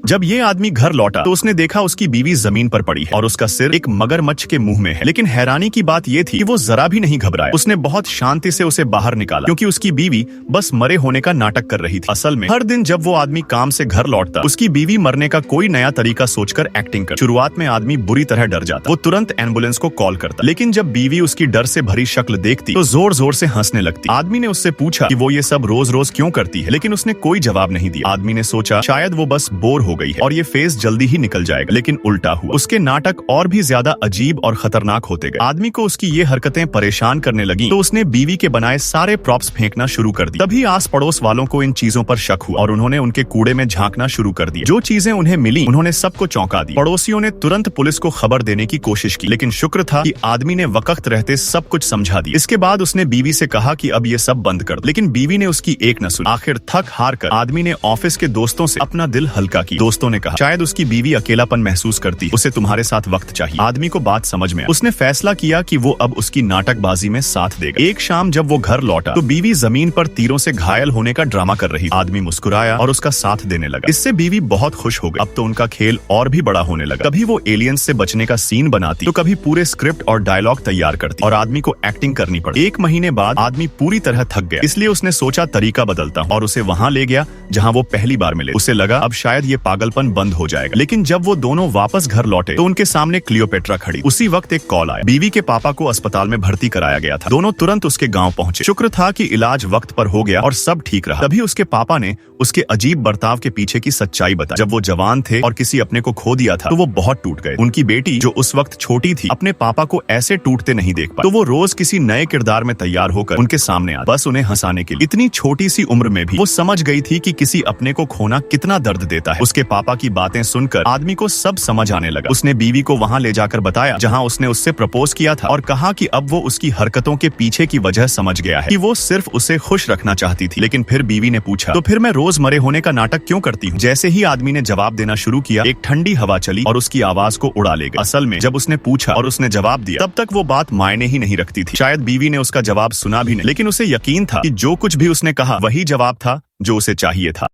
जब ये आदमी घर लौटा तो उसने देखा उसकी बीवी जमीन पर पड़ी है और उसका सिर एक मगरमच्छ के मुंह में है। लेकिन हैरानी की बात ये थी कि वो जरा भी नहीं घबराया। उसने बहुत शांति से उसे बाहर निकाला क्योंकि उसकी बीवी बस मरे होने का नाटक कर रही थी। असल में हर दिन जब वो आदमी काम से घर लौटता उसकी बीवी मरने का कोई नया तरीका सोचकर एक्टिंग कर। शुरुआत में आदमी बुरी तरह डर जाता, वो तुरंत एम्बुलेंस को कॉल करता, लेकिन जब बीवी उसकी डर से भरी शक्ल देखती तो जोर जोर से हंसने लगती। आदमी ने उससे पूछा कि वो ये सब रोज रोज क्यों करती है, लेकिन उसने कोई जवाब नहीं दिया। आदमी ने सोचा शायद वो बस बोर हो गई है और ये फेज जल्दी ही निकल जाएगा, लेकिन उल्टा हुआ। उसके नाटक और भी ज्यादा अजीब और खतरनाक होते गए। आदमी को उसकी ये हरकतें परेशान करने लगी तो उसने बीवी के बनाए सारे प्रॉप्स फेंकना शुरू कर दिए। तभी आस पड़ोस वालों को इन चीजों पर शक हुआ और उन्होंने उनके कूड़े में झांकना शुरू कर दिया। जो चीजें उन्हें मिली उन्होंने सबको चौंका दी। पड़ोसियों ने तुरंत पुलिस को खबर देने की कोशिश की, लेकिन शुक्र था कि आदमी ने वक्त रहते सब कुछ समझा दिया। इसके बाद उसने बीवी से कहा कि अब ये सब बंद कर दो, लेकिन बीवी ने उसकी एक न सुनी। आखिर थक हार कर आदमी ने ऑफिस के दोस्तों से अपना दिल हल्का किया। दोस्तों ने कहा शायद उसकी बीवी अकेलापन महसूस करती, उसे तुम्हारे साथ वक्त चाहिए। आदमी को बात समझ में आई। उसने फैसला किया कि वो अब उसकी नाटकबाजी में साथ देगा। एक शाम जब वो घर लौटा तो बीवी जमीन पर तीरों से घायल होने का ड्रामा कर रही। आदमी मुस्कुराया और उसका साथ देने लगा। इससे बीवी बहुत खुश हो गई। अब तो उनका खेल और भी बड़ा होने लगा। कभी वो एलियंस से बचने का सीन बनाती तो कभी पूरे स्क्रिप्ट और डायलॉग तैयार करती और आदमी को एक्टिंग करनी पड़ी। एक महीने बाद आदमी पूरी तरह थक गया, इसलिए उसने सोचा तरीका बदलता हूं और उसे वहां ले गया जहां वो पहली बार मिले। उसे लगा अब शायद ये पागलपन बंद हो जाएगा, लेकिन जब वो दोनों वापस घर लौटे तो उनके सामने क्लियोपेट्रा खड़ी। उसी वक्त एक कॉल आया। बीवी के पापा को अस्पताल में भर्ती कराया गया था। दोनों तुरंत उसके गांव पहुंचे। शुक्र था कि इलाज वक्त पर हो गया और सब ठीक रहा। तभी उसके पापा ने उसके अजीब बर्ताव के पीछे की सच्चाई बताई। जब वो जवान थे और किसी अपने को खो दिया था तो वो बहुत टूट गए। उनकी बेटी जो उस वक्त छोटी थी अपने पापा को ऐसे टूटते नहीं देख पाई, तो वो रोज किसी नए किरदार में तैयार होकर उनके सामने आ, बस उन्हें हंसाने के लिए। इतनी छोटी सी उम्र में भी वो समझ गई थी कि किसी अपने को खोना कितना दर्द देता है। उसके पापा की बातें सुनकर आदमी को सब समझ आने लगा। उसने बीवी को वहां ले जाकर बताया जहां उसने उससे प्रपोज किया था और कहा कि अब वो उसकी हरकतों के पीछे की वजह समझ गया है कि वो सिर्फ उसे खुश रखना चाहती थी। लेकिन फिर बीवी ने पूछा तो फिर मैं रोज मरे होने का नाटक क्यों करती हूँ? जैसे ही आदमी ने जवाब देना शुरू किया एक ठंडी हवा चली और उसकी आवाज को उड़ा ले गई। असल में जब उसने पूछा और उसने जवाब दिया तब तक वो बात मायने ही नहीं रखती थी। शायद बीवी ने उसका जवाब सुना भी नहीं, लेकिन उसे यकीन था कि जो कुछ भी उसने कहा वही जवाब था जो उसे चाहिए था।